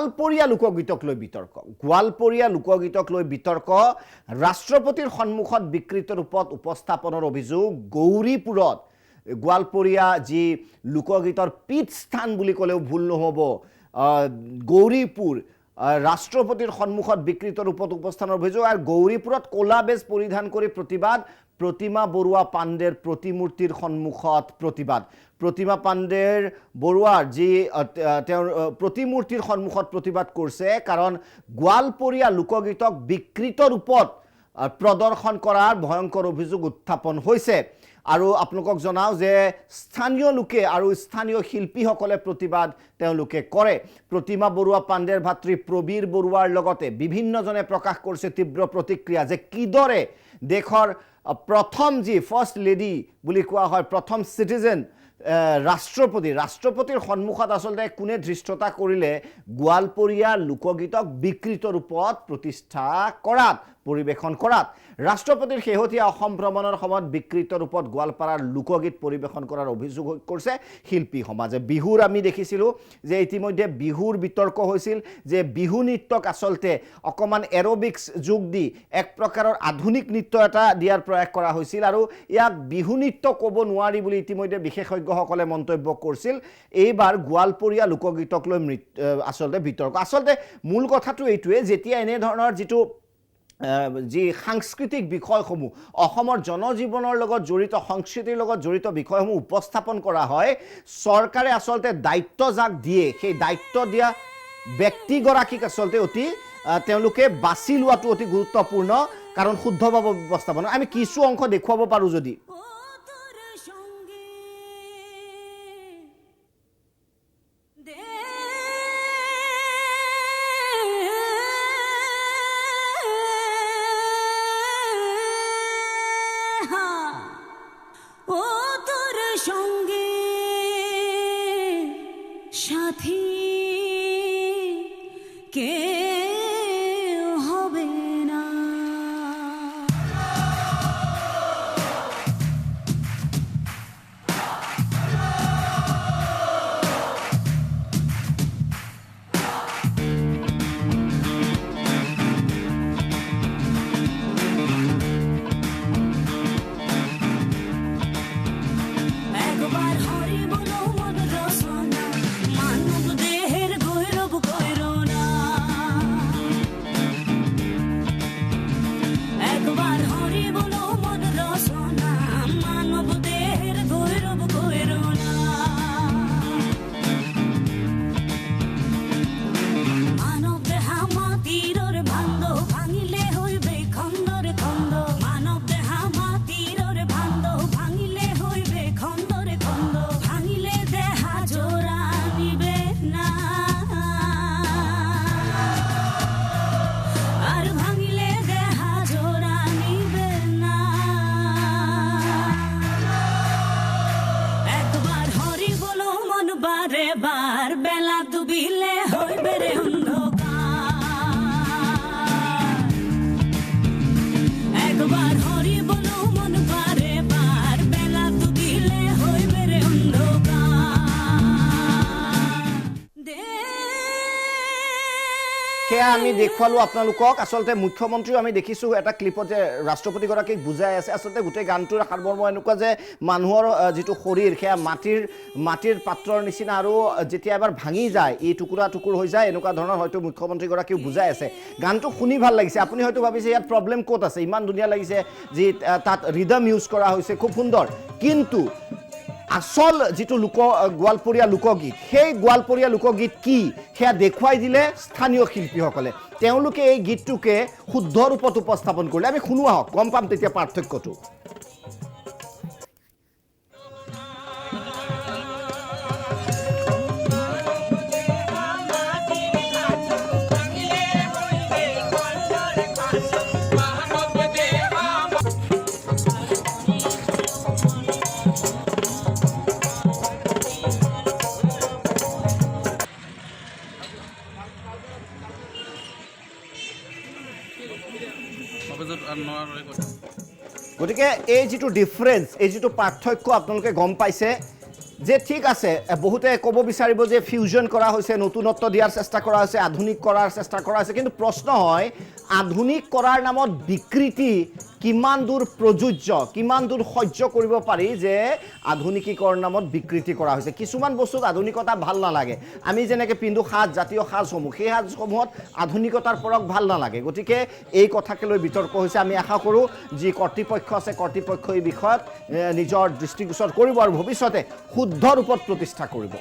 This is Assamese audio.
গোৱালপৰীয়া লোকগীতক লৈ বিতৰ্ক গোৱালপৰীয়া লোকগীতক লৈ বিতৰ্ক ৰাষ্ট্ৰপতিৰ সন্মুখত বিকৃত ৰূপত উপস্থাপনৰ অভিযোগ গৌৰীপুৰত গোৱালপৰীয়া যি লোকগীতৰ পীঠস্থান বুলি ক'লেও ভুল নহ'ব গৌৰীপুৰ ৰাষ্ট্ৰপতিৰ সন্মুখত বিকৃত ৰূপত উপস্থাপনৰ অভিযোগ আৰু গৌৰীপুৰত ক'লা বেজ পৰিধান কৰি প্ৰতিবাদ প্ৰতিমা বৰুৱা পাণ্ডেৰ প্ৰতিমূৰ্তিৰ সন্মুখত প্ৰতিমা পাণ্ডেৰ বৰুৱাৰ যি তেওঁৰ প্ৰতিমূৰ্তিৰ সন্মুখত প্ৰতিবাদ কৰিছে কাৰণ গোৱালপৰীয়া লোকগীতক বিকৃত ৰূপত প্ৰদৰ্শন কৰাৰ ভয়ংকৰ অভিযোগ উত্থাপন হৈছে আৰু আপোনালোকক জনাও যে স্থানীয় লোকে আৰু স্থানীয় শিল্পীসকলে প্ৰতিবাদ তেওঁলোকে কৰে প্ৰতিমা বৰুৱা পাণ্ডেৰ ভাতৃ প্ৰবীৰ বৰুৱাৰ লগতে বিভিন্নজনে প্ৰকাশ কৰিছে তীব্ৰ প্ৰতিক্ৰিয়া যে কিদৰে দেশৰ প্ৰথম যি ফাৰ্ষ্ট লেডি বুলি কোৱা হয় প্ৰথম সিটিজেন ৰাষ্ট্ৰপতিৰ সন্মুখত আচলতে কোনে ধৃষ্টতা কৰিলে গোৱালপৰীয়া লোকগীতক বিকৃত ৰূপত প্ৰতিষ্ঠা কৰাত পৰিবেশন কৰাত ৰাষ্ট্ৰপতিৰ শেহতীয়া অসম ভ্ৰমণৰ সময়ত বিকৃত ৰূপত গোৱালপাৰাৰ লোকগীত পৰিবেশন কৰাৰ অভিযোগ কৰিছে শিল্পী সমাজে বিহুৰ আমি দেখিছিলোঁ যে ইতিমধ্যে বিহুৰ বিতৰ্ক হৈছিল যে বিহু নৃত্যক আচলতে অকমান এৰোবিক্স যোগ দি এক প্ৰকাৰৰ আধুনিক নৃত্য এটা দিয়াৰ প্ৰয়াস কৰা হৈছিল আৰু ইয়াক বিহু নৃত্য ক'ব নোৱাৰি বুলি ইতিমধ্যে বিশেষজ্ঞসকলে মন্তব্য কৰিছিল এইবাৰ গোৱালপৰীয়া লোকগীতক লৈ আচলতে বিতৰ্ক আচলতে মূল কথাটো এইটোৱে যেতিয়া এনে ধৰণৰ যিটো যি সাংস্কৃতিক বিষয়সমূহ অসমৰ জনজীৱনৰ লগত জড়িত সংস্কৃতিৰ লগত জড়িত বিষয়সমূহ উপস্থাপন কৰা হয় চৰকাৰে আচলতে দায়িত্ব যাক দিয়ে সেই দায়িত্ব দিয়া ব্যক্তিগৰাকীক আচলতে অতি তেওঁলোকে বাছি লোৱাটো অতি গুৰুত্বপূৰ্ণ কাৰণ শুদ্ধভাৱে উপস্থাপন আমি কিছু অংশ দেখুৱাব পাৰোঁ যদি সাথী কে হবে না একবার হরি বলো মন রসনা মানব দেহের গৌরব কইরো না একবার হরি বলো মন রসনা মানব দেহের গৌরব কইরো না মানব দেহা মাটির ভান্ড ভাঙিলে হইবে খন্দর খন্দ মানব দেহা মাটির ভান্ড ভাঙিলে হইবে খন্দর খন্দ ভাঙিলে দেহা জোড়া নিবে না আর ভাঙিলে দেহা জোড়া নিবে না একবার হরি বলো মন বারে বার বেলা ডুবিলে হইবে রে অন্ধকার একবার হরি বলো মন বারে বার বেলা ডুবিলে হইবে রে অন্ধকার সেয়া আমি দেখুৱালো আপোনালোকক আচলতে মুখ্যমন্ত্ৰীও আমি দেখিছোঁ এটা ক্লিপত যে ৰাষ্ট্ৰপতিগৰাকীক বুজাই আছে আচলতে গোটেই গানটোৰ সাৰমৰ্ম এনেকুৱা যে মানুহৰ যিটো শৰীৰ সেয়া মাটিৰ পাত্ৰৰ নিচিনা আৰু যেতিয়া এবাৰ ভাঙি যায় এই টুকুৰা টুকুৰ হৈ যায় এনেকুৱা ধৰণৰ হয়তো মুখ্যমন্ত্ৰীগৰাকীও বুজাই আছে গানটো শুনি ভাল লাগিছে আপুনি হয়তো ভাবিছে ইয়াত প্ৰব্লেম ক'ত আছে ইমান ধুনীয়া লাগিছে যি তাত ৰিদম ইউজ কৰা হৈছে খুব সুন্দৰ কিন্তু আসল যিটো গোৱালপৰীয়া লোকগীত সেই গোৱালপৰীয়া লোকগীত কি সেয়া দেখুৱাই দিলে স্থানীয় শিল্পীসকলে তেওঁলোকে এই গীতটোকে শুদ্ধ ৰূপত উপস্থাপন কৰিলে আমি শুনো আহক গম পাম তেতিয়া পাৰ্থক্যটো গতিকে এই যিটো ডিফাৰেন্স এই যিটো পাৰ্থক্য আপোনালোকে গম পাইছে যে ঠিক আছে বহুতে ক'ব বিচাৰিব যে ফিউজন কৰা হৈছে, নতুনত্ব দিয়াৰ চেষ্টা কৰা হৈছে, আধুনিক কৰাৰ চেষ্টা কৰা হৈছে, কিন্তু প্ৰশ্ন হয় আধুনিক কৰাৰ নামত বিকৃতি কিমান দূৰ প্ৰযোজ্য, কিমান দূৰ সহ্য কৰিব পাৰি যে আধুনিকীকৰণ নামত বিকৃতি কৰা হৈছে। কিছুমান বস্তুত আধুনিকতা ভাল নালাগে, আমি যেনেকৈ পিন্ধো সাজ, জাতীয় সাজসমূহ, সেই সাজসমূহত আধুনিকতাৰ পৰশ ভাল নালাগে। গতিকে এই কথাকে লৈ বিতৰ্ক হৈছে। আমি আশা কৰোঁ যি কৰ্তৃপক্ষ আছে কৰ্তৃপক্ষই এই বিষয়ত নিজৰ দৃষ্টিগোচৰ কৰিব আৰু ভৱিষ্যতে শুদ্ধ ৰূপত প্ৰতিষ্ঠা কৰিব।